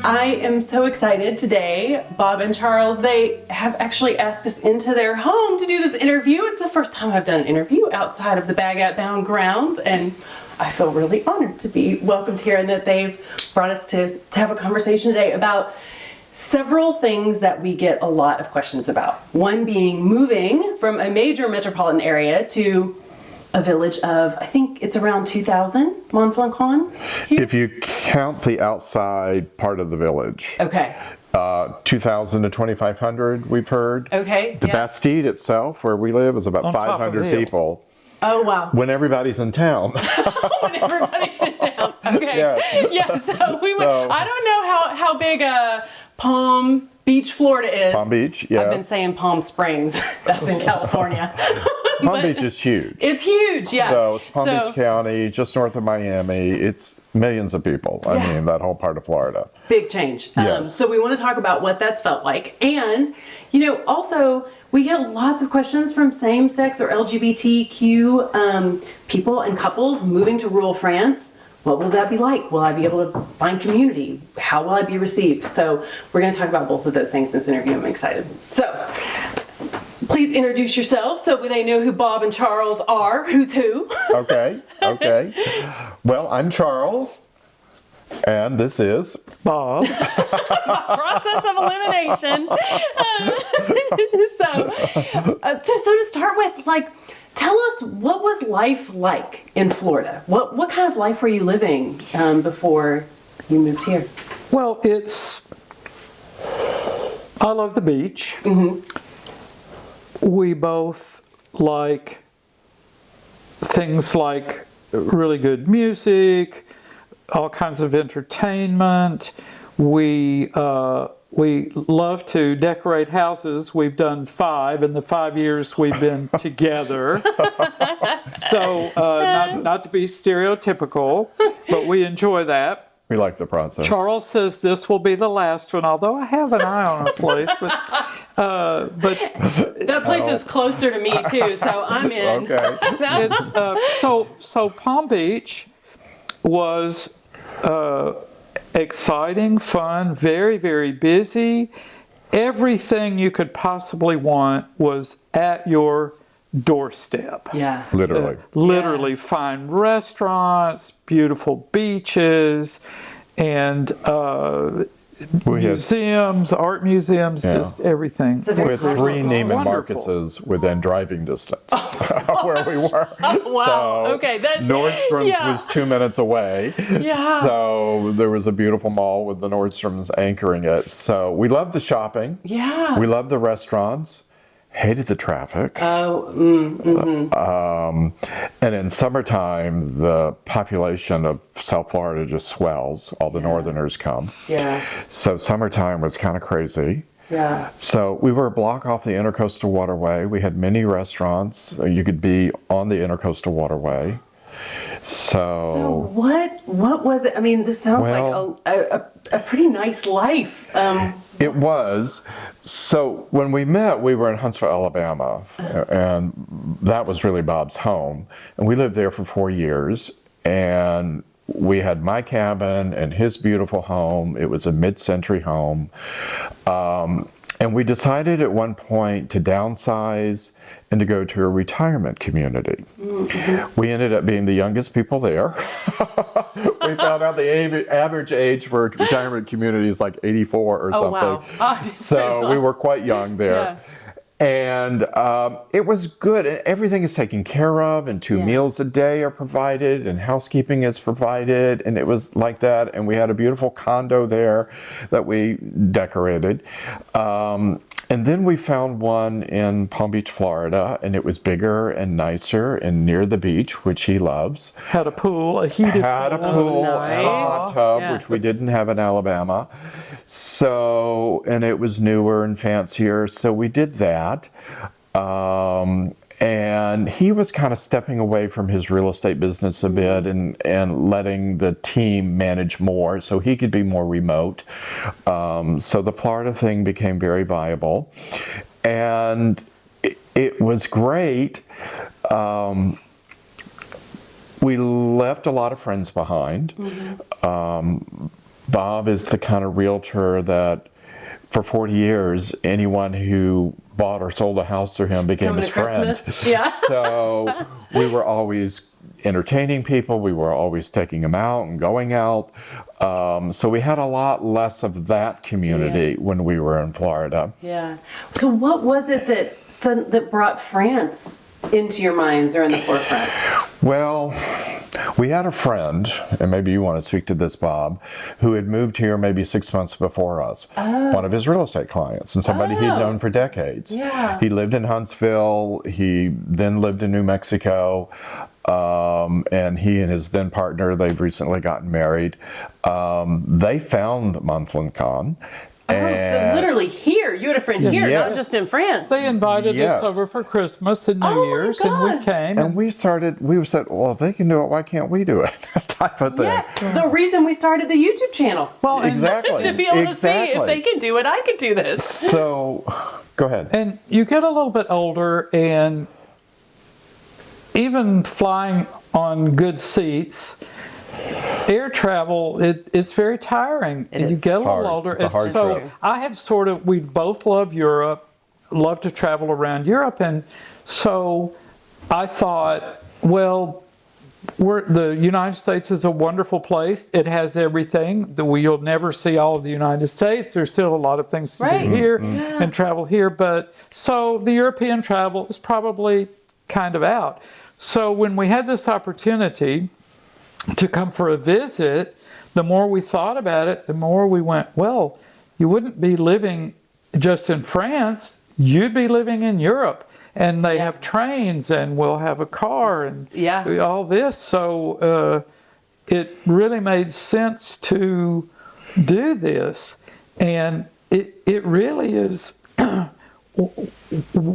I am so excited today. Bob and Charles, they have actually asked us into their home to do this interview. It's the first time I've done an interview outside of the Baguette Bound grounds, and I feel really honored to be welcomed here and that they've brought us to have a conversation today about several things that we get a lot of questions about. One being moving from a major metropolitan area to a village of, I think it's around 2,000, Montflancon here? If you count the outside part of the village. Okay. 2,000 to 2,500, we've heard. Okay. The Bastide itself, where we live, is about 500 people. Oh, wow. When everybody's in town. When everybody's in town. Okay. Yeah. So we went, I don't know how big Palm Beach, Florida is. Palm Beach, yes. I've been saying Palm Springs. That's in California. Palm Beach is huge. It's huge, yeah. So it's Palm Beach County, just north of Miami. It's millions of people. I mean, that whole part of Florida. Big change. Yes. So we want to talk about what that's felt like. And, also we get lots of questions from same-sex or LGBTQ people and couples moving to rural France. What will that be like? Will I be able to find community? How will I be received? So we're going to talk about both of those things in this interview. I'm excited. So please introduce yourselves so they know who Bob and Charles are. Who's who? Okay. Well, I'm Charles, and this is Bob. Process of elimination. So to start with, tell us, what was life like in Florida? What kind of life were you living before you moved here? Well, I love the beach. Mm-hmm. We both like things like really good music, all kinds of entertainment. We love to decorate houses. We've done 5 in the 5 years we've been together. So not to be stereotypical, but we enjoy that. We like the process. Charles says this will be the last one, although I have an eye on a place. But that place is closer to me too, so I'm in. Okay. So Palm Beach was exciting, fun, very, very busy. Everything you could possibly want was at your doorstep. Yeah. Literally. Fine restaurants, beautiful beaches, and museums, art museums, just everything. With 3 Neiman Marcuses within driving distance where we were. Wow. So okay. Nordstrom's was 2 minutes away. Yeah. So there was a beautiful mall with the Nordstrom's anchoring it. So we loved the shopping. Yeah. We loved the restaurants. Hated the traffic. And in summertime, the population of South Florida just swells. All the northerners come. Yeah. So summertime was kind of crazy. Yeah. So we were a block off the Intercoastal Waterway. We had many restaurants. You could be on the Intercoastal Waterway. So what was it? I mean, this sounds like a pretty nice life. It was. So when we met, we were in Huntsville, Alabama, and that was really Bob's home. And we lived there for 4 years, and we had my cabin and his beautiful home. It was a mid-century home. And we decided at one point to downsize and to go to a retirement community. Mm-hmm. We ended up being the youngest people there. We found out the average age for a retirement community is like 84 or something. Wow. So we were quite young there. Yeah. And it was good. Everything is taken care of, and 2 meals a day are provided, and housekeeping is provided, and it was like that. And we had a beautiful condo there that we decorated. And then we found one in Palm Beach, Florida, and it was bigger and nicer and near the beach, which he loves. Had a pool, a heated pool. Had a pool, nice. a hot tub, which we didn't have in Alabama. So, and it was newer and fancier, so we did that. And he was kind of stepping away from his real estate business a bit and letting the team manage more so he could be more remote. So the Florida thing became very viable. And it was great. We left a lot of friends behind. Bob is the kind of realtor that for 40 years, anyone who bought or sold a house through him became Coming his to friend. Christmas. Yeah. So we were always entertaining people. We were always taking them out and going out. So we had a lot less of that community when we were in Florida. Yeah. So what was it that brought France into your minds or in the forefront? Well, we had a friend, and maybe you want to speak to this, Bob, who had moved here maybe 6 months before us. One of his real estate clients, and somebody he'd known for decades. Yeah. He lived in Huntsville. He then lived in New Mexico. And he and his then partner, they've recently gotten married. They found Montfaucon. So literally here, you had a friend here, Yes. not just in France. They invited Yes. us over for Christmas and New Oh my Year's, and we gosh. came. And we said, well, if they can do it, why can't we do it? Type of thing. Yeah, the reason we started the YouTube channel. Well, and, Exactly. To be able to see if Exactly. they can do it, I could do this. So, go ahead. and you get a little bit older, and even flying on good seats, air travel, it's very tiring. It You is. get a It's hard. little older. It's a hard so trip. I have we both love Europe, love to travel around Europe. And so I thought, well, the United States is a wonderful place. It has everything. You'll never see all of the United States. There's still a lot of things to Right. do here Yeah. and travel here. But so the European travel is probably kind of out. So when we had this opportunity to come for a visit, the more we thought about it, the more we went, well, you wouldn't be living just in France, you'd be living in Europe. And they have trains, and we'll have a car, and all this. So it really made sense to do this. And it really is,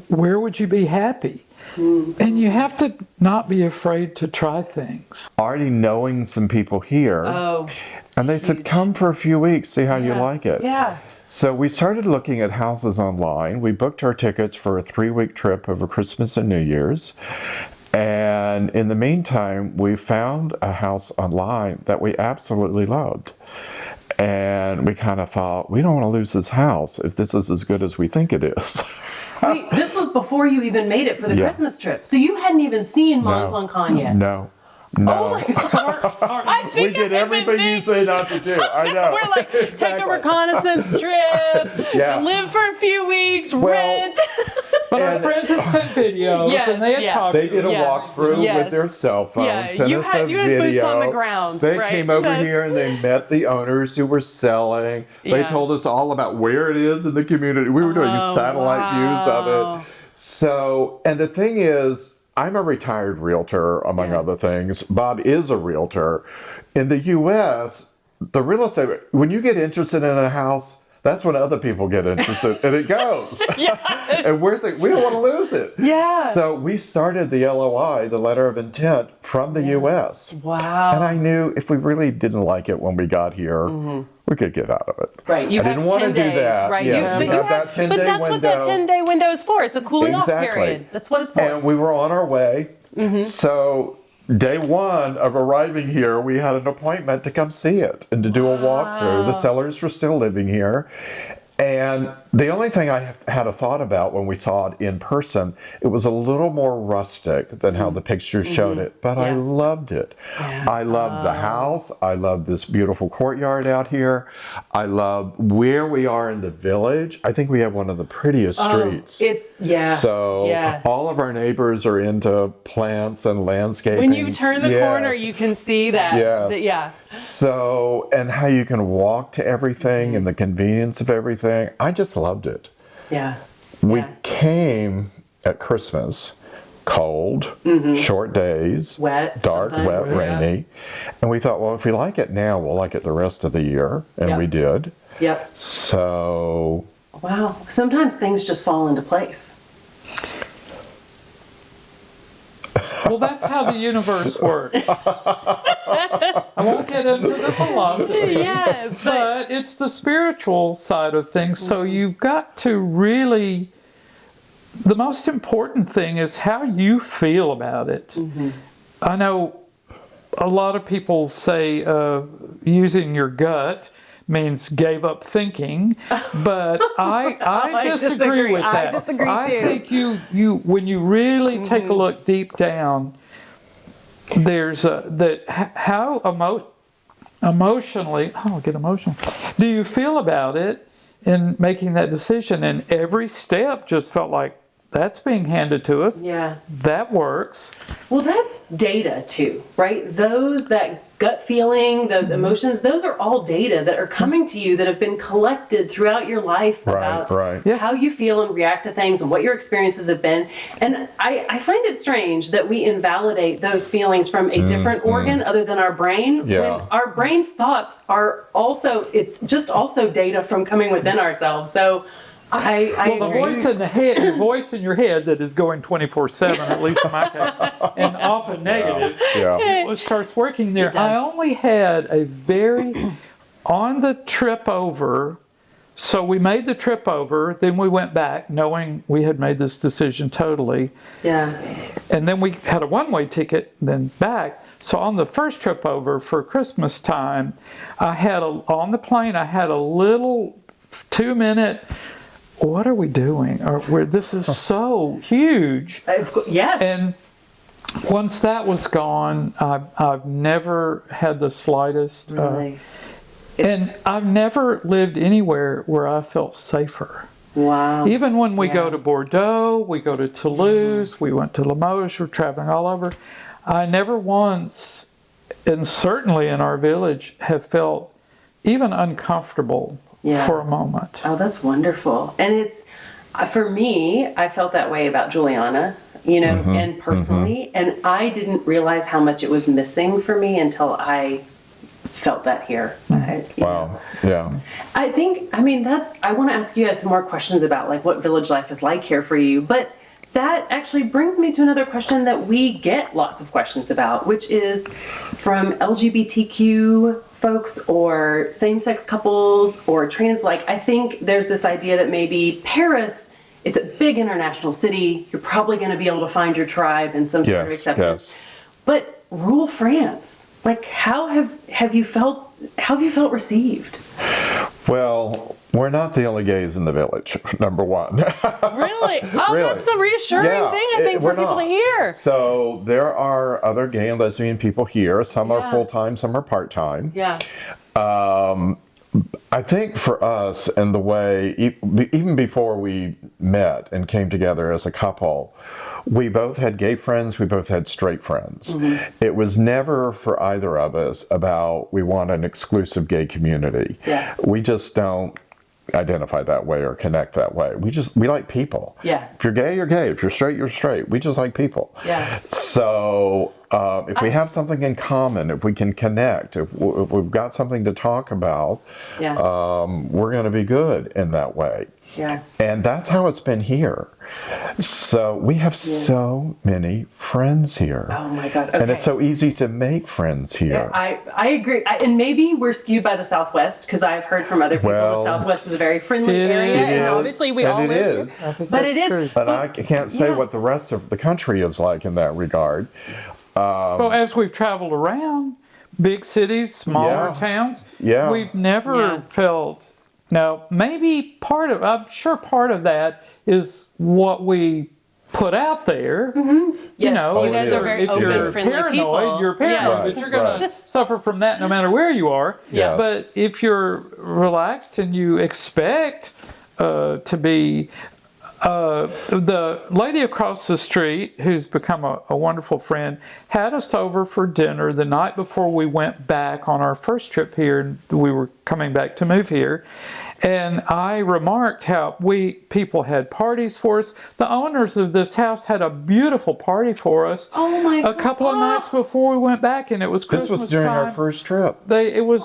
where would you be happy? And you have to not be afraid to try things. Already knowing some people here. Oh. And they said, come for a few weeks, see how you like it. Yeah. So we started looking at houses online. We booked our tickets for a 3-week trip over Christmas and New Year's. And in the meantime, we found a house online that we absolutely loved. And we kind of thought, we don't want to lose this house if this is as good as we think it is. Wait, this was before you even made it for the Christmas trip. So you hadn't even seen Montfaucon yet. No. Oh my gosh. I We think did I have been everything you say not to do. I know. We're like, take a reconnaissance trip, Yeah. live for a few weeks, rent. But our friends had sent videos, Yes, and they had talked. They did a Yeah. walkthrough Yes. with their cell phone. Yeah, Sent you us had- a you had boots video. on the ground, They right? came over That's- here and they met the owners who were selling. They Yeah. told us all about where it is in the community. We were doing satellite views of wow. it. So, and the thing is, I'm a retired realtor, among other things. Bob is a realtor. In the U.S., the real estate, when you get interested in a house, that's when other people get interested, and it goes. And we don't want to lose it. Yeah. So we started the LOI, the letter of intent, from the U.S. Wow. And I knew if we really didn't like it when we got here, we could get out of it. Right, you I have didn't want 10 to do days, that. right? Yeah, But we have that 10-day but that's window. what that 10-day window is for. It's a cooling off Exactly. period. That's what it's for. And we were on our way. So day one of arriving here, we had an appointment to come see it and to do a walkthrough. The sellers were still living here. And the only thing I had a thought about when we saw it in person, it was a little more rustic than how the pictures showed it, but I loved it. I loved the house. I loved this beautiful courtyard out here. I love where we are in the village. I think we have one of the prettiest streets. So all of our neighbors are into plants and landscaping. When you turn the corner, you can see that. Yes. So, and how you can walk to everything and the convenience of everything. I just loved it. Yeah. We came at Christmas, cold, short days, Wet. dark, sometimes, wet, rainy. And we thought, well, if we like it now, we'll like it the rest of the year. And we did. Yep. So. Wow. Sometimes things just fall into place. Well, that's how the universe works. I won't get into the philosophy, but it's the spiritual side of things. So you've got to really, the most important thing is how you feel about it. I know a lot of people say using your gut, means gave up thinking, but I disagree with that. I disagree too. I think you when you really take a look deep down, there's how emotionally, I'll get emotional, do you feel about it in making that decision? And every step just felt like, that's being handed to us. Yeah. That works. Well, that's data too, right? That gut feeling, those emotions, those are all data that are coming to you that have been collected throughout your life about how you feel and react to things and what your experiences have been. And I find it strange that we invalidate those feelings from a different organ other than our brain, when our brain's thoughts are also, it's just also data from coming within ourselves. So the voice in the head, the voice in your head that is going 24/7, at least in my case, and often negative, it starts working there. I only had a on the trip over. So we made the trip over, then we went back, knowing we had made this decision totally. Yeah. And then we had a one-way ticket, then back. So on the first trip over for Christmas time, on the plane, I had a little 2-minute. What are we doing? This is so huge. Yes. And once that was gone, I've never had the slightest. Really? And I've never lived anywhere where I felt safer. Wow. Even when we go to Bordeaux, we go to Toulouse, we went to Limoges, we're traveling all over. I never once, and certainly in our village, have felt even uncomfortable for a moment. Oh, that's wonderful. And it's, for me, I felt that way about Juliana, and personally, and I didn't realize how much it was missing for me until I felt that here. Wow. Yeah. I want to ask you guys some more questions about like what village life is like here for you, but that actually brings me to another question that we get lots of questions about, which is from LGBTQ folks or same-sex couples or trans. Like, I think there's this idea that maybe Paris, it's a big international city. You're probably going to be able to find your tribe and some sort of acceptance. Yes. But rural France, like, how have you felt received? Well, we're not the only gays in the village, number one. Really? Oh, Really. that's a reassuring thing, I think, for people to hear. So there are other gay and lesbian people here. Some are full-time, some are part-time. Yeah. I think for us, and the way, even before we met and came together as a couple, we both had gay friends, we both had straight friends. It was never for either of us about we want an exclusive gay community. Yeah. We just don't identify that way or connect that way. We like people. Yeah. If you're gay, you're gay. If you're straight, you're straight. We just like people. Yeah. So if we have something in common, if we can connect, if we've got something to talk about, we're going to be good in that way. Yeah. And that's how it's been here. So we have so many friends here. Oh my God. Okay. And it's so easy to make friends here. I agree. And maybe we're skewed by the Southwest, because I've heard from other people the Southwest is a very friendly area. And obviously we all live here. But it is. But I can't say what the rest of the country is like in that regard. Well, as we've traveled around, big cities, smaller towns, we've never felt. Now, maybe I'm sure part of that is what we put out there. Yes, you guys are very open, you're friendly paranoid, people. you're paranoid, but you're going to suffer from that no matter where you are. Yeah. But if you're relaxed and you expect to be... the lady across the street, who's become a wonderful friend, had us over for dinner the night before we went back on our first trip here, and we were coming back to move here. And I remarked how people had parties for us. The owners of this house had a beautiful party for us. Oh my God. A couple of nights before we went back, and it was Christmas This was during time. our first trip. It was,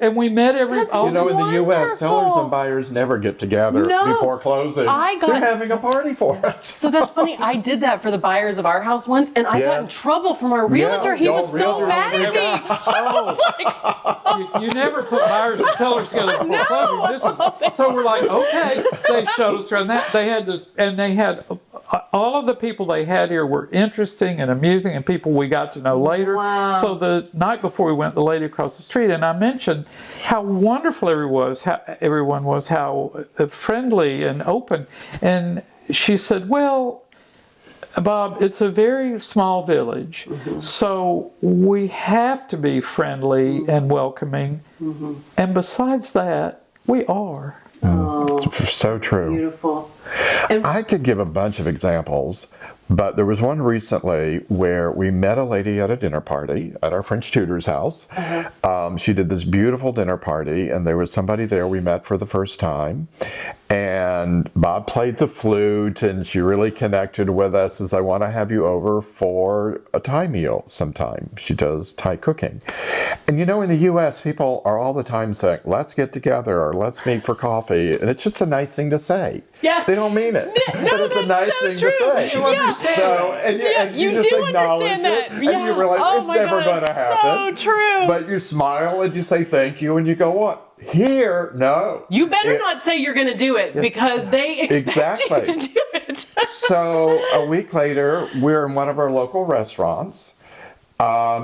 and we met every. That's You know, in the U.S., wonderful. sellers and buyers never get together before closing. They're having a party for us. So that's funny. I did that for the buyers of our house once, and I got in trouble from our realtor. He was so mad at me. You never put buyers and sellers together before closing. So we're like, okay. They showed us around that. They had this, and they had all of the people they had here were interesting and amusing, and people we got to know later. Wow. So the night before we went, the lady across the street, and I mentioned how wonderful everyone was, how friendly and open. And she said, well, Bob, it's a very small village, so we have to be friendly and welcoming. And besides that, we are. It's so true. Beautiful. I could give a bunch of examples, but there was one recently where we met a lady at a dinner party at our French tutor's house. She did this beautiful dinner party, and there was somebody there we met for the first time. And Bob played the flute, and she really connected with us, as I want to have you over for a Thai meal sometime. She does Thai cooking. And in the U.S., people are all the time saying, let's get together, or let's meet for coffee. And it's just a nice thing to say. Yeah. They don't mean it. No, but it's a nice so thing true. to say. You understand. So, and you just do acknowledge understand it, that. and you realize Oh it's my never God, going to it's happen. so true. But you smile and you say thank you, and you go, what? Here, no. You better not say you're going to do it because they expect you to do it. So a week later, we're in one of our local restaurants.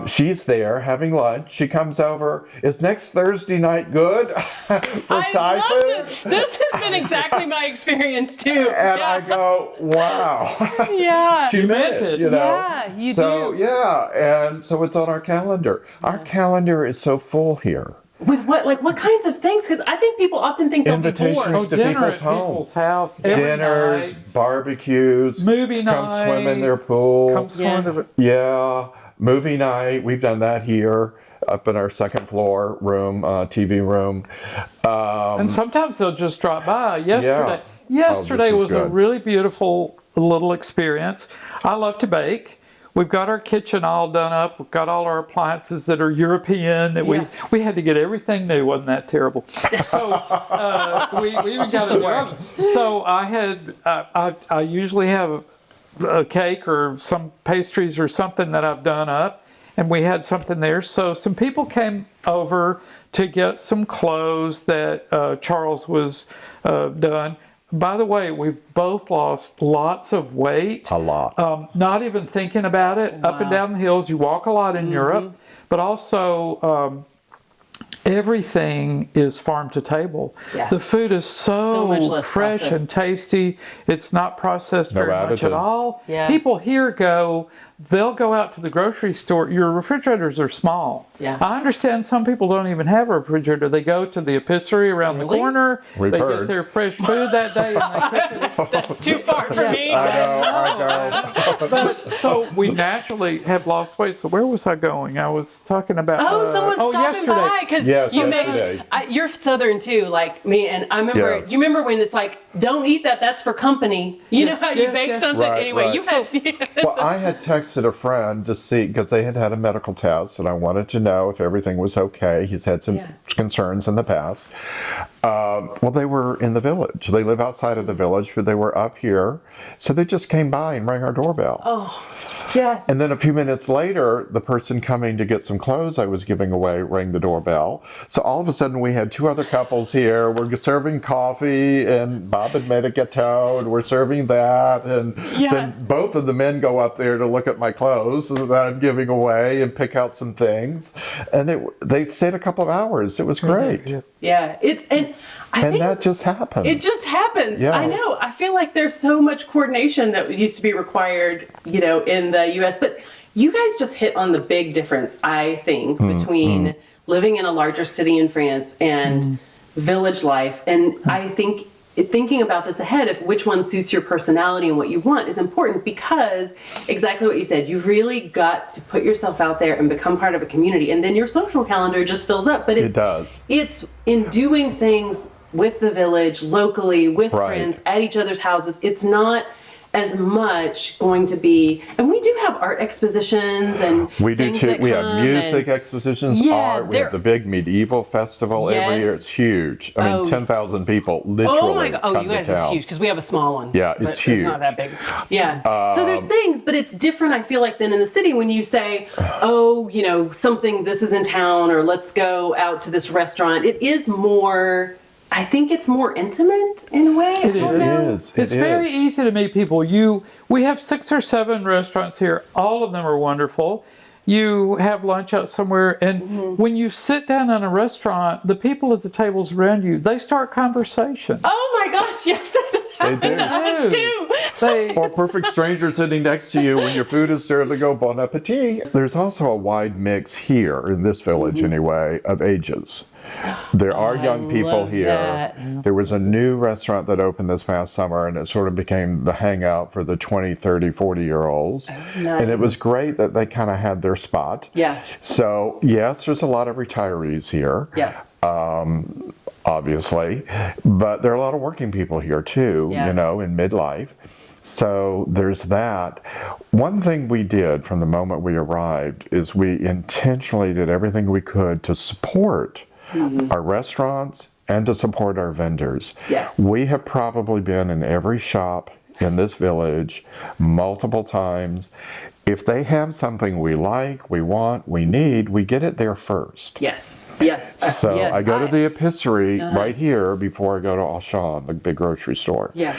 She's there having lunch. She comes over. Is next Thursday night good for Thai I food? love it. This has been exactly my experience too. And I go, wow. Yeah. She meant it, Yeah, you so, do. yeah, and so it's on our calendar. Our calendar is so full here. With what kinds of things? Because I think people often think they'll be Invitations. bored. To dinner people's at homes. people's house. every Dinners, night, barbecues, movie night. come swim in their pool. Come swim in the Yeah, movie night. We've done that here up in our second floor room, TV room. And sometimes they'll just drop by. Yesterday this was is a good. really beautiful little experience. I love to bake. We've got our kitchen all done up. We've got all our appliances that are European. That we had to get everything new. Wasn't that terrible? So we even got a new oven. So I had I usually have a cake or some pastries or something that I've done up, and we had something there. So some people came over to get some clothes that Charles was done. By the way, we've both lost lots of weight. A lot. Not even thinking about it. Up and down the hills. You walk a lot in Europe, but also everything is farm to table. Yeah. The food is So much less fresh processed. and tasty. It's not processed No very much at additives. all. Yeah. People here they'll go out to the grocery store. Your refrigerators are small. Yeah. I understand some people don't even have a refrigerator. They go to the epicerie around the Really? corner. We've they heard. get their fresh food that day and they cook it. That's too far for me. I know. But so we naturally have lost weight. So where was I going? I was talking about. Someone's stopping yesterday. by because Yes, you yesterday. you're Southern too, like me. And I remember. Yes. Do you remember when it's like, don't eat that? That's for company. You know how you Yeah, bake yeah. something Right, anyway. right. You had. Well, I had texted a friend to see, because they had had a medical test, and I wanted to know if everything was okay. He's had some concerns in the past. Well, they were in the village. They live outside of the village, but they were up here. So they just came by and rang our doorbell. Oh, yeah. And then a few minutes later, the person coming to get some clothes I was giving away rang the doorbell. So all of a sudden, we had two other couples here. We're serving coffee, and Bob had made a gâteau, and we're serving that. And then both of the men go up there to look at my clothes that I'm giving away and pick out some things. And they stayed a couple of hours. It was great. Yeah. I think that just happened. it just happens. Yeah. I know. I feel like there's so much coordination that used to be required, in the U.S. But you guys just hit on the big difference, I think, between living in a larger city in France and village life. And I think thinking about this ahead of which one suits your personality and what you want is important, because exactly what you said, you've really got to put yourself out there and become part of a community, and then your social calendar just fills up. But It does. It's in doing things with the village, locally, with Right. friends, at each other's houses. It's not as much going to be, and we do have art expositions and We do things too. that We have come music and- expositions, Yeah, art. We have the big medieval festival every Yes. year. It's huge. I mean, Oh. 10,000 people literally Oh my god! Oh, come you to guys, it's town. huge because we have a small one. Yeah, but it's huge. It's not that big. Yeah. So there's things, but it's different. I feel like than in the city when you say, "Oh, something. This is in town," or "Let's go out to this restaurant." It is more I think it's more intimate in a way. It is. It It's very easy to meet people. We have 6 or 7 restaurants here. All of them are wonderful. You have lunch out somewhere, and when you sit down in a restaurant, the people at the tables around you, they start conversation. Oh my gosh, yes, that has happened to us too. Or perfect stranger sitting next to you when your food is served, they go, bon appetit. There's also a wide mix here, in this village anyway, of ages. There are young people love here. that. There was a new restaurant that opened this past summer, and it sort of became the hangout for the 20, 30, 40-year-olds. Nice. And it was great that they kind of had their spot. Yeah. So, yes, there's a lot of retirees here. Yes. Obviously, but there are a lot of working people here too, Yeah. you know, in midlife. So there's that. One thing we did from the moment we arrived is we intentionally did everything we could to support our restaurants and to support our vendors. Yes. We have probably been in every shop in this village multiple times. If they have something we like, we want, we need, we get it there first. Yes. Yes. So yes, I go to the Epicerie right here before I go to Auchan, the big grocery store. Yeah.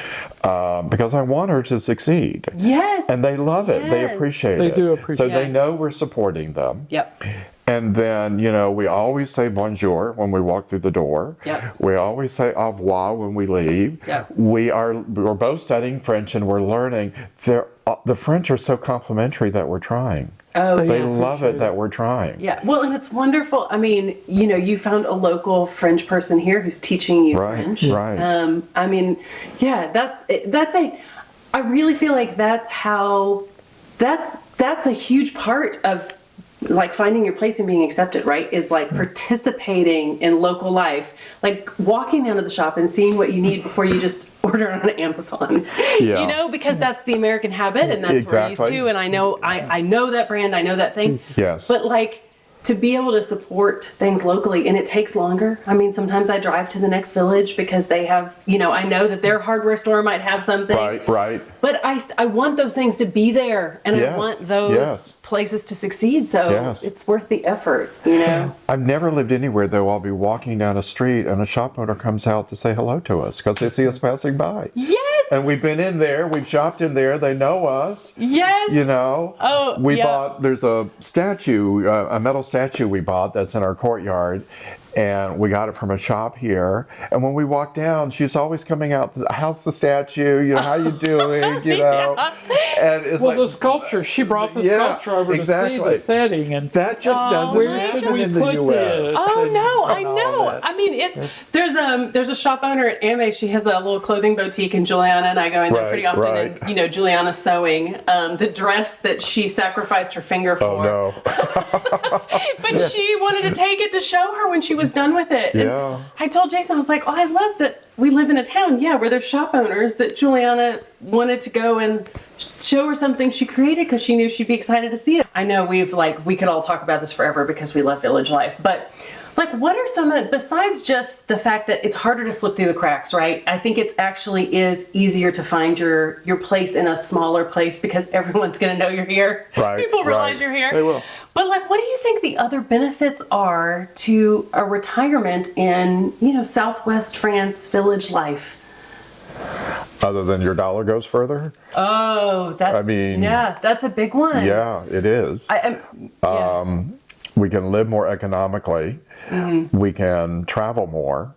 Because I want her to succeed. Yes. And they love it. They Yes. appreciate They it. do appreciate So they it. know we're supporting them. Yep. And then, you know, we always say bonjour when we walk through the door. Yep. We always say au revoir when we leave. Yep. We're both studying French and we're learning. The French are so complimentary that we're trying. Oh, They yeah. love it that we're trying. Yeah, well, and it's wonderful. I mean, you know, you found a local French person here who's teaching you Right, French. right. I mean, yeah, I really feel like that's a huge part of like finding your place and being accepted, right? Is like participating in local life, like walking down to the shop and seeing what you need before you just order on Amazon. Yeah. You know, because that's the American habit and that's what we're used Exactly. to. And I know that brand, I know that thing. Yes. But like to be able to support things locally, and it takes longer. I mean, sometimes I drive to the next village because they have, you know, I know that their hardware store might have something. Right. But I want those things to be there, and Yes, I want those yes. places to succeed. So Yes. it's worth the effort, you know. I've never lived anywhere, though. I'll be walking down a street and a shop owner comes out to say hello to us because they see us passing by. Yes. And we've been in there, we've shopped in there, they know us. Yes. You know, Oh, we yeah. bought, there's a statue, a metal statue we bought that's in our courtyard. And we got it from a shop here. And when we walk down, she's always coming out, how's the statue? You know, how you doing? You know? And it's Well, like, the sculpture, she brought the Yeah, sculpture over to see exactly. the setting, and that just doesn't where happen should we in the put U.S. this? Oh And- no, I and all know. that. I mean, there's a shop owner at Ame. She has a little clothing boutique, and Juliana and I go in there Right, pretty often. right. And you know, Juliana's sewing the dress that she sacrificed her finger for. Oh, no. But she wanted to take it to show her when she was done with it. And Yeah. I told Jason, I was like, oh, I love that we live in a town, where there's shop owners that Juliana wanted to go and show her something she created because she knew she'd be excited to see it. I know we could all talk about this forever because we love village life, but like, what are some of, besides just the fact that it's harder to slip through the cracks, right? I think it's actually is easier to find your place in a smaller place because everyone's going to know you're here. Right, People realize right. you're here. They will. But like, what do you think the other benefits are to a retirement in, you know, Southwest France village life? Other than your dollar goes further? Oh, that's, that's a big one. Yeah, it is. We can live more economically. Mm-hmm. We can travel more.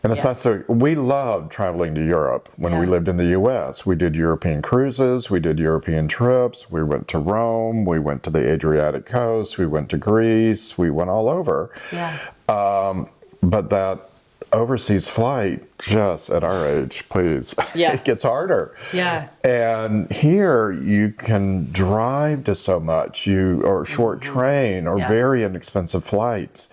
And it's not so, we loved traveling to Europe when we lived in the US. We did European cruises, we did European trips, we went to Rome, we went to the Adriatic coast, we went to Greece, we went all over. Yeah. But that overseas flight, just at our age, please, it gets harder. Yeah. And here you can drive to so much, or short train, or very inexpensive flights.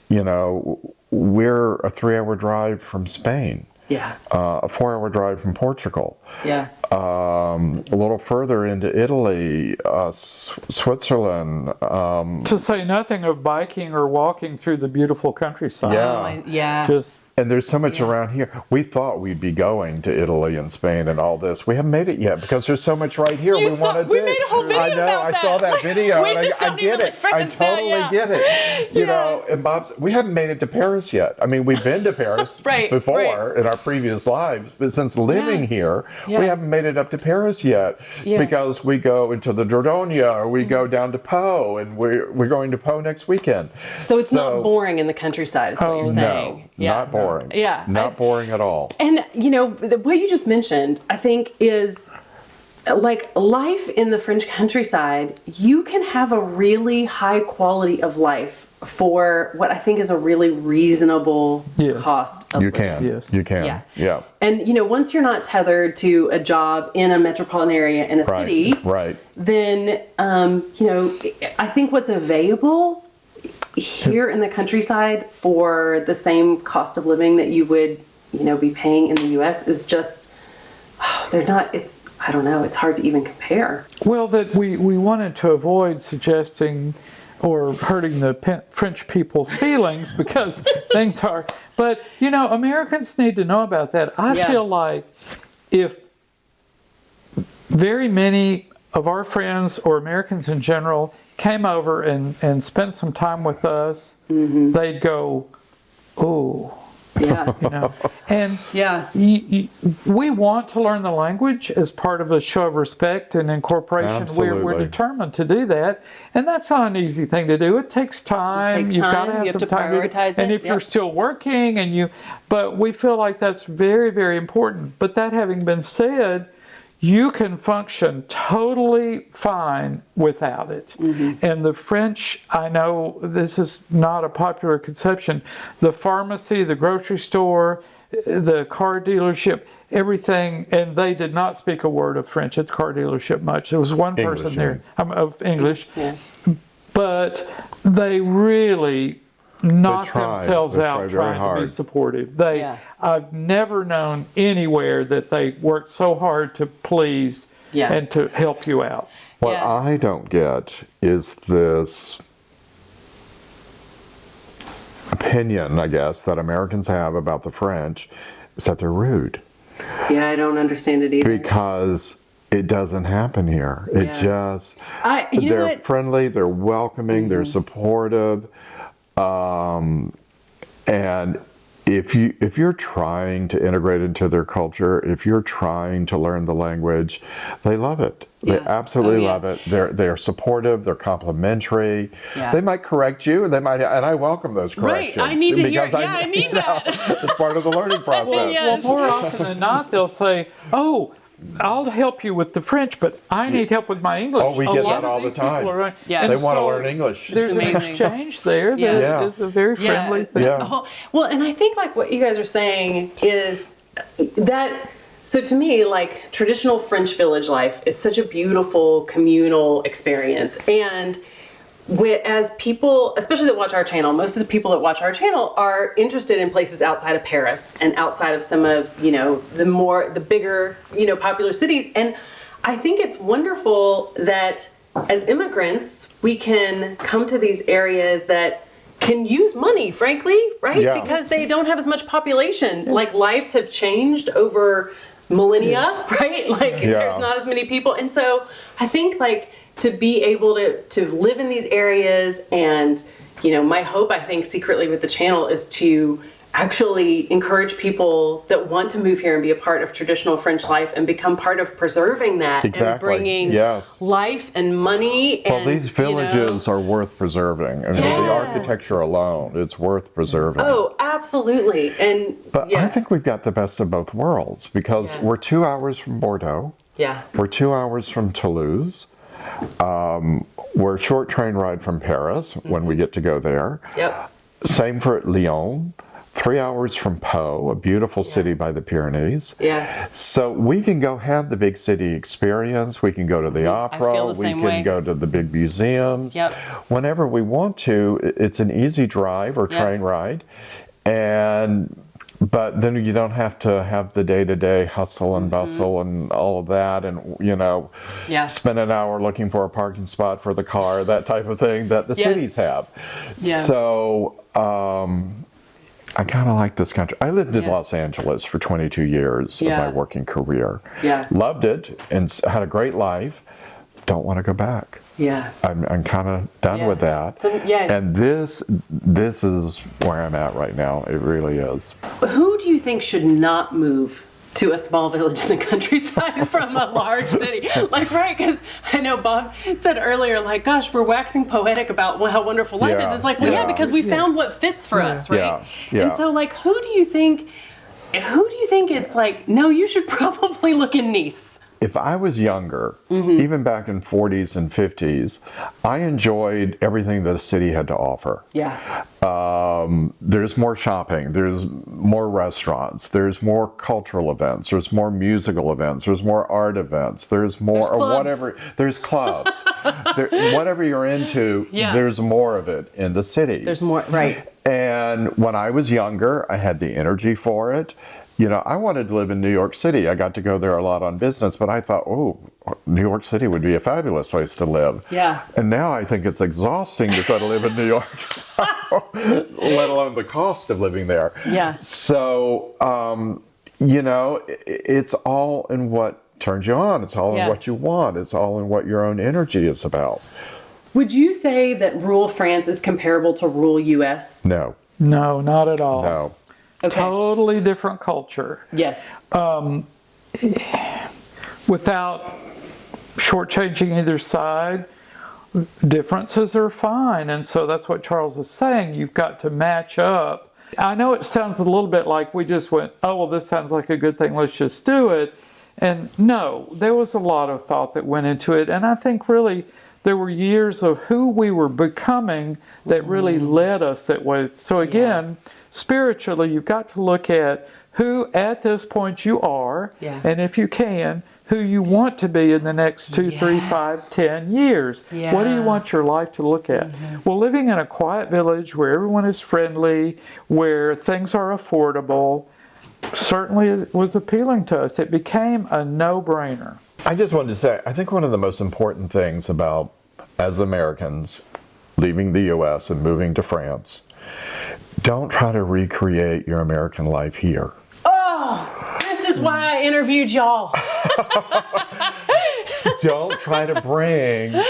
You know, we're a 3-hour drive from Spain. Yeah. A 4-hour drive from Portugal. Yeah. a little further into Italy, Switzerland. To say nothing of biking or walking through the beautiful countryside. Yeah. Yeah. Just And there's so much around here. We thought we'd be going to Italy and Spain and all this. We haven't made it yet because there's so much right here we want to do. We made a whole video I know. about I that. saw that video. We And just I don't get even it. live I in that, totally yeah. get it. You know, and Bob, we haven't made it to Paris yet. I mean, we've been to Paris Right, before right. in our previous lives, but since living here, Yeah. we haven't made it up to Paris yet Yeah. because we go into the Dordogne or we go down to Po, and we're going to Po next weekend. So it's not boring in the countryside, is what you're saying. No, not boring. Yeah. Not boring at all. And, you know, what you just mentioned, I think, is like life in the French countryside. You can have a really high quality of life for what I think is a really reasonable Yes. cost of You living. can. Yes. You can. Yeah. Yeah. And, you know, once you're not tethered to a job in a metropolitan area in a Right. city, Right. then, you know, I think what's available here in the countryside for the same cost of living that you would, you know, be paying in the U.S. is just, they're not, it's, I don't know, it's hard to even compare. well, that we wanted to avoid suggesting or hurting the French people's feelings because things are. But you know, Americans need to know about that. I Yeah. feel like if very many of our friends or Americans in general came over and spent some time with us, they'd go, "Oh." Yeah. You know, and Yeah. we want to learn the language as part of a show of respect and incorporation. We're Absolutely. determined to do that, and that's not an easy thing to do. It takes time. takes You've got time. to have You have some to time. prioritize and it. if you're Yep. still working, but we feel like that's very, very important. But that having been said, you can function totally fine without it. And the French, I know this is not a popular conception, the pharmacy, the grocery store, the car dealership, everything, and they did not speak a word of French at the car dealership much. There was one person English, there of English, Yeah. but they really knock try. themselves They out try very trying to be hard. supportive. Yeah. I've never known anywhere that they worked so hard to please Yeah. and to help you out. What Yeah. I don't get is this opinion, I guess, that Americans have about the French is that they're rude Yeah, I don't understand it either. because it doesn't happen here. It Yeah. just, You know they're what? friendly, they're welcoming, they're supportive. And if you're trying to integrate into their culture, if you're trying to learn the language, they love it. They Yeah. absolutely Oh, yeah. love it. They're supportive. They're complimentary. Yeah. They might correct you, and I welcome those Right, corrections. I need to hear- because yeah, I need that. It's part of the learning process. Yeah. Well, more often than not, they'll say, "Oh, I'll help you with the French, but I need help with my English." Oh, we A get lot that of all the these people time. are right. Yeah. And They want to so learn English. There's an amazing. exchange there that Yeah. is a very friendly thing. Yeah. Well, and I think like what you guys are saying is that, so to me, like traditional French village life is such a beautiful communal experience. And as people, especially that watch our channel, most of the people that watch our channel are interested in places outside of Paris and outside of some of, you know, the bigger, you know, popular cities. And I think it's wonderful that as immigrants, we can come to these areas that can use money, frankly, right? Yeah. Because they don't have as much population. Like lives have changed over millennia, right? Like Yeah. there's not as many people. And so I think like to be able to live in these areas and, you know, my hope, I think secretly with the channel is to actually encourage people that want to move here and be a part of traditional French life and become part of preserving that and Exactly. bringing Yes. life and money. Well, and, these villages are worth preserving. I mean, the Yes. architecture alone, it's worth preserving. Oh, absolutely. And But yeah. I think we've got the best of both worlds because Yeah. we're 2 hours from Bordeaux. yeah. We're 2 hours from Toulouse. We're a short train ride from Paris when we get to go there. Yep. Same for Lyon. 3 hours from Po, a beautiful city by the Pyrenees. Yeah. So we can go have the big city experience. We can go to the opera. feel the We same can way. go to the big museums. Yep. Whenever we want to, it's an easy drive or Yep. train ride. And but then you don't have to have the day-to-day hustle and bustle and all of that, and spend an hour looking for a parking spot for the car, that type of thing that the cities have. Yeah. So I kind of like this country. I lived in Los Angeles for 22 years of my working career. Yeah. Loved it and had a great life. Don't want to go back. Yeah. I'm kind of done with that. So, And this is where I'm at right now. It really is. Who do you think should not move to a small village in the countryside from a large city? Like, right? Because I know Bob said earlier, like, gosh, we're waxing poetic about how wonderful life is. It's like, well, because we found what fits for us, right? And so, like, who do you think it's like, no, you should probably look in Nice? If I was younger, even back in 40s and 50s, I enjoyed everything that a city had to offer. Yeah. There's more shopping, there's more restaurants, there's more cultural events, there's more musical events, there's more art events, there's more whatever. There's clubs. Whatever you're into, there's more of it in the city. There's more, right. And when I was younger, I had the energy for it. I wanted to live in New York City. I got to go there a lot on business, but I thought, New York City would be a fabulous place to live. Yeah. And now I think it's exhausting to try to live in New York, let alone the cost of living there. Yeah. So, it's all in what turns you on. It's all in what you want. It's all in what your own energy is about. Would you say that rural France is comparable to rural US? No. No, not at all. No. Okay. Totally different culture. Yes. Without shortchanging either side, differences are fine. And so that's what Charles is saying. You've got to match up. I know it sounds a little bit like we just went, this sounds like a good thing, let's just do it. And no, there was a lot of thought that went into it. And I think really there were years of who we were becoming that really led us that way. So again, spiritually, you've got to look at who at this point you are, and if you can, who you want to be in the next 2, 3, 5, 10 years. Yeah. What do you want your life to look at? Well, living in a quiet village where everyone is friendly, where things are affordable, certainly was appealing to us. It became a no-brainer. I just wanted to say, I think one of the most important things about, as Americans, leaving the U.S. and moving to France, don't try to recreate your American life here. Oh, this is why I interviewed y'all. Don't try to bring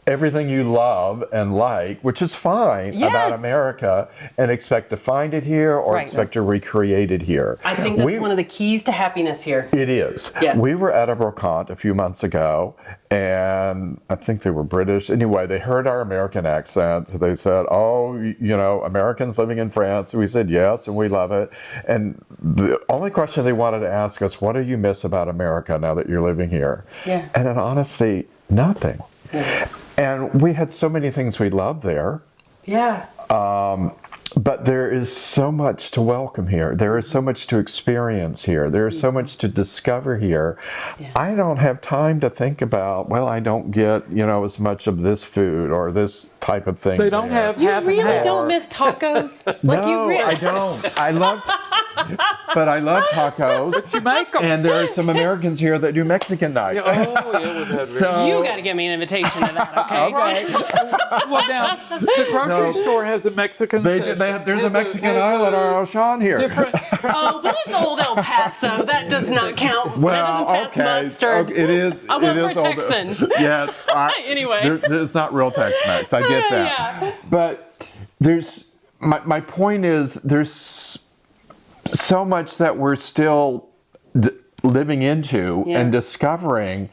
everything you love and like, which is fine about America, and expect to find it here or expect to recreate it here. I think that's one of the keys to happiness here. It is. Yes. We were at a brocante a few months ago, and I think they were British. Anyway, they heard our American accent. They said, Americans living in France. We said yes, and we love it. And the only question they wanted to ask us, what do you miss about America now that you're living here? Yeah. And in honesty, nothing. Yeah. And we had so many things we loved there. Yeah. But there is so much to welcome here. There is so much to experience here. There is so much to discover here. Yeah. I don't have time to think about, I don't get, as much of this food or this type of thing. They don't have You half really and half. don't miss tacos? I don't. I love tacos. But you make them. And there are some Americans here that do Mexican night. We've had So, You got to give me an invitation to that, okay? well, now, the grocery store has a Mexican there's a Mexican aisle at our Auchan here. Oh, but it's old El Paso. That does not count. That doesn't pass mustard. Okay, it is. I went it for is old- Texan. Yes. Anyway. There's not real Tex-Mex. I get that. Yeah. But there's my point is there's so much that we're still living into and discovering.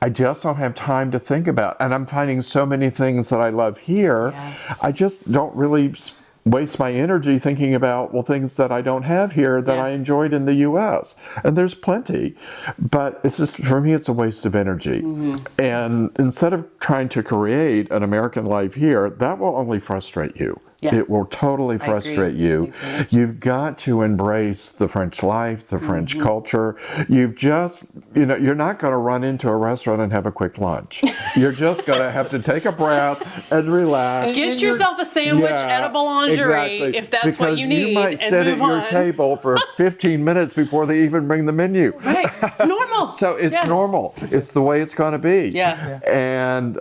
I just don't have time to think about. And I'm finding so many things that I love here. Yes. I just don't really waste my energy thinking about things that I don't have here that I enjoyed in the U.S. And there's plenty, but it's just, for me, it's a waste of energy. And instead of trying to create an American life here, that will only frustrate you. Yes. It will totally frustrate you. You've got to embrace the French life, the French culture. You've just, you're not going to run into a restaurant and have a quick lunch. You're just going to have to take a breath and relax. Get yourself a sandwich at a boulangerie if that's what you need. You might sit at your table for 15 minutes before they even bring the menu. Right. It's normal. So it's normal. It's the way it's going to be. Yeah. And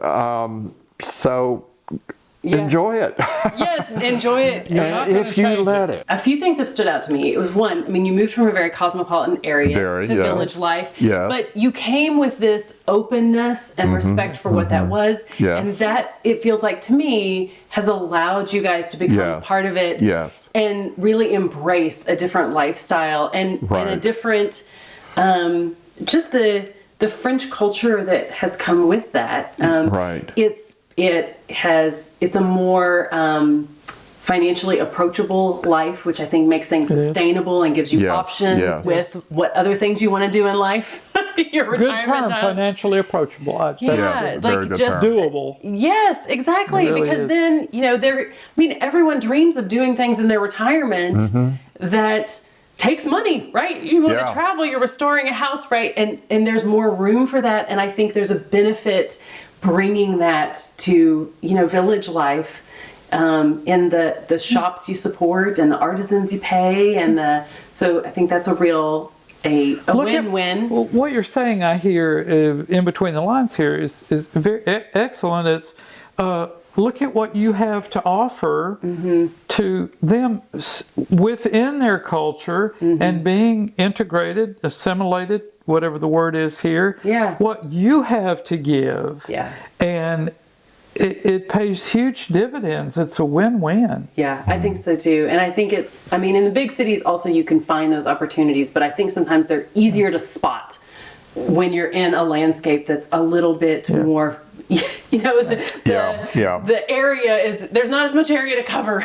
so enjoy it. Yes, enjoy it. And if you let it. A few things have stood out to me. It was one, I mean, you moved from a very cosmopolitan area to village life. Yes. But you came with this openness and respect for what that was. Yes. And that, it feels like to me, has allowed you guys to become part of it. Yes. And really embrace a different lifestyle and a different, just the French culture that has come with that. It's a more financially approachable life, which I think makes things sustainable and gives you options with what other things you want to do in life. Your retirement Good term, financially approachable. like just doable. Yes, exactly. It really because is. then, everyone dreams of doing things in their retirement that takes money, right? You want to travel, you're restoring a house, right? And there's more room for that. And I think there's a benefit bringing that to, village life, in the shops you support and the artisans you pay. So I think that's a real, a win-win. What you're saying, I hear in between the lines here is very excellent. It's look at what you have to offer to them within their culture and being integrated, assimilated, whatever the word is here. Yeah. What you have to give. Yeah. And it pays huge dividends. It's a win-win. Yeah, I think so too. And I think in the big cities also you can find those opportunities, but I think sometimes they're easier to spot when you're in a landscape that's a little bit more, the area is, there's not as much area to cover.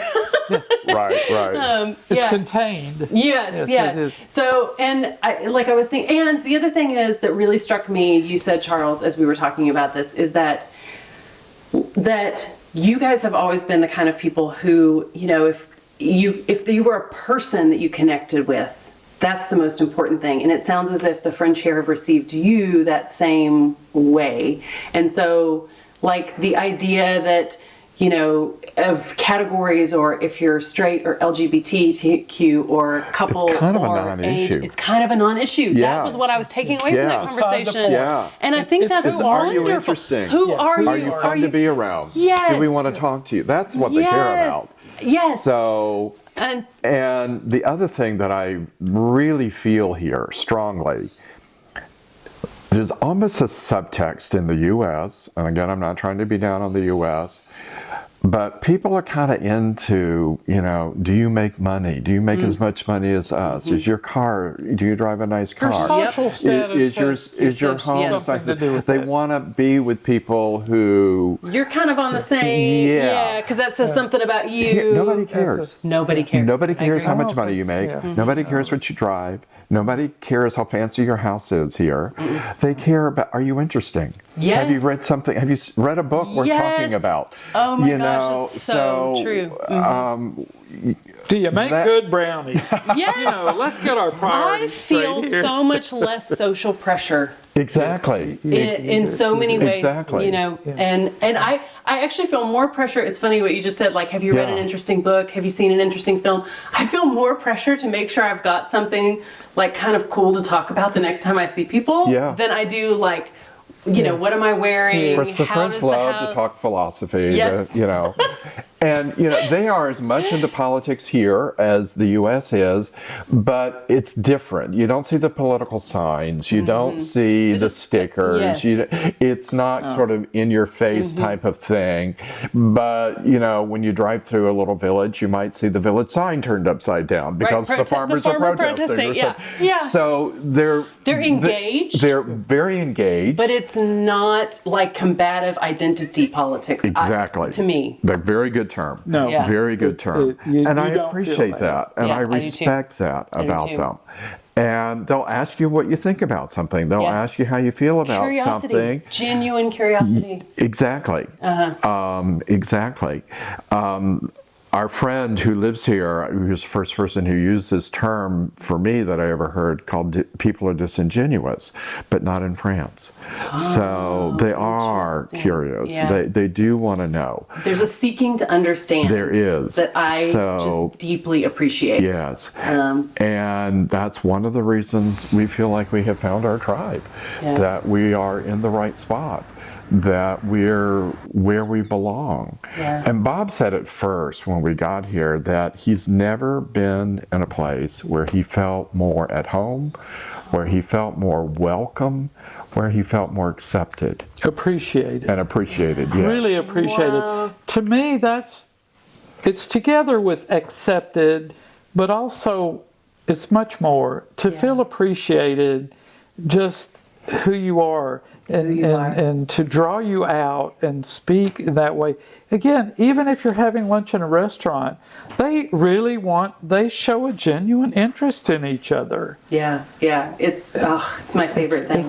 Right. It's contained. Yes. It is. So, and I was thinking, and the other thing is that really struck me, you said, Charles, as we were talking about this, is that you guys have always been the kind of people who, if you were a person that you connected with, that's the most important thing. And it sounds as if the French here have received you that same way. And so, like, the idea that, of categories, or if you're straight or LGBTQ or couple, it's kind of or a non-issue. It's kind of a non-issue. Yeah. That was what I was taking away from that conversation. Yeah. And I think that's wonderful. Are you interesting? Who are you? Are you fun to be around? Yes. Do we want to talk to you? That's what they care about. Yes. So, and the other thing that I really feel here strongly, there's almost a subtext in the U.S., and again, I'm not trying to be down on the U.S., but people are kind of into, do you make money? Do you make as much money as us? Is your car, do you drive a nice car? Your social status Is your home something to do with They that. want to be with people who... You're kind of on the same, because that says something about you. Nobody cares. Nobody cares. Nobody cares how much I don't money you think make. so. Nobody cares what you drive. Nobody cares how fancy your house is here. They care about, are you interesting? Yes. Have you read something? Have you read a book we're talking about? Oh my gosh, it's so true. Do you make good brownies? Yes. Let's get our I priorities feel straight here. so much less social pressure Exactly. in so many ways. Exactly. And I actually feel more pressure. It's funny what you just said, like, have you read an interesting book? Have you seen an interesting film? I feel more pressure to make sure I've got something like kind of cool to talk about the next time I see people than I do like, what am I wearing? Of course, the French love to talk philosophy, Yes. And, they are as much into politics here as the U.S. is, but it's different. You don't see the political signs. You don't see the stickers. Yes. It's not sort of in-your-face type of thing. But, when you drive through a little village, you might see the village sign turned upside down because the farmers are protesting. Yeah. So they're engaged. They're very engaged. But it's not like combative identity politics. Exactly. To me. A very good term. No. Yeah. Very good term. You and I don't feel appreciate that. And Yeah, I I do too. respect that I do about too. them. And they'll ask you what you think about something. They'll Yes. ask you how you feel about Curiosity. something. Genuine curiosity. Exactly. Exactly. our friend who lives here, who was the first person who used this term for me that I ever heard, called people are disingenuous, but not in France. So they are curious. Yeah. They do want to know. There's a seeking to understand. There is. That I just deeply appreciate. Yes. And that's one of the reasons we feel like we have found our tribe, that we are in the right spot, that we're where we belong. Yeah. And Bob said at first when we got here that he's never been in a place where he felt more at home, where he felt more welcome, where he felt more accepted. Appreciated. And appreciated, yes. Really appreciated. Wow. To me, it's together with accepted, but also it's much more. To feel appreciated, just who you are. And to draw you out and speak in that way. Again, even if you're having lunch in a restaurant, they show a genuine interest in each other. Yeah. It's my favorite thing.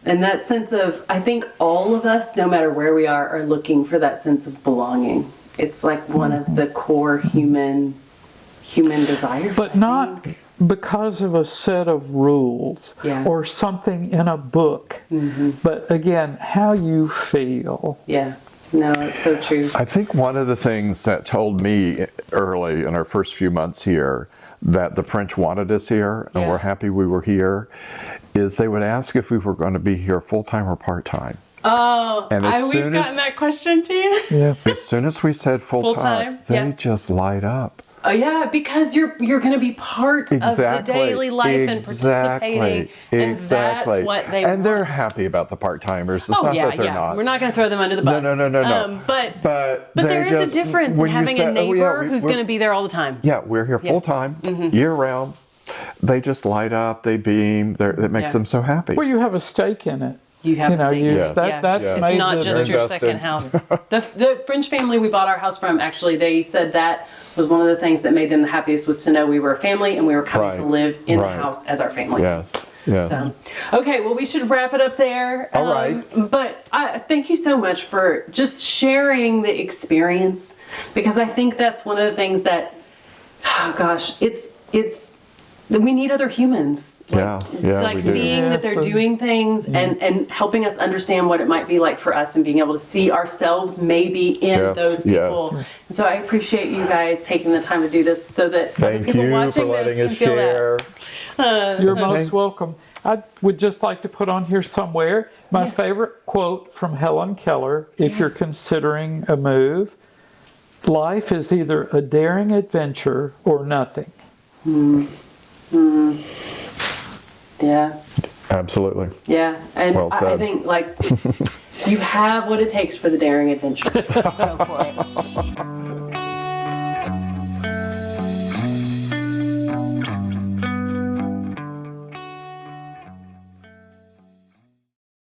And that sense of, I think all of us, no matter where we are looking for that sense of belonging. It's like one of the core human desires. But not because of a set of rules or something in a book, but again, how you feel. Yeah, no, it's so true. I think one of the things that told me early in our first few months here that the French wanted us here and we're happy we were here is they would ask if we were going to be here full-time or part-time. Oh, and we've gotten that question too. Yeah. As soon as we said full-time, they just light up. Oh yeah, because you're going to be part of the daily life and participating, and that's what they want. And they're happy about the part-timers. It's not that they're not. We're not going to throw them under the bus. No. But there is a difference in having a neighbor who's going to be there all the time. Yeah, we're here full-time, year-round. They just light up. They beam. It makes them so happy. Well, you have a stake in it. You have a stake. It's not just your second house. The French family we bought our house from, actually, they said that was one of the things that made them the happiest was to know we were a family and we were coming to live in the house as our family. Yes. So, okay, well, we should wrap it up there. All right. But thank you so much for just sharing the experience, because I think that's one of the things that, oh gosh, we need other humans. It's like seeing that they're doing things and helping us understand what it might be like for us and being able to see ourselves maybe in those people. And so I appreciate you guys taking the time to do this so that other people watching this can feel that. You're most welcome. I would just like to put on here somewhere my favorite quote from Helen Keller, if you're considering a move. Life is either a daring adventure or nothing. Yeah. Absolutely. Yeah. And well said. I think, like, you have what it takes for the daring adventure. Go for it.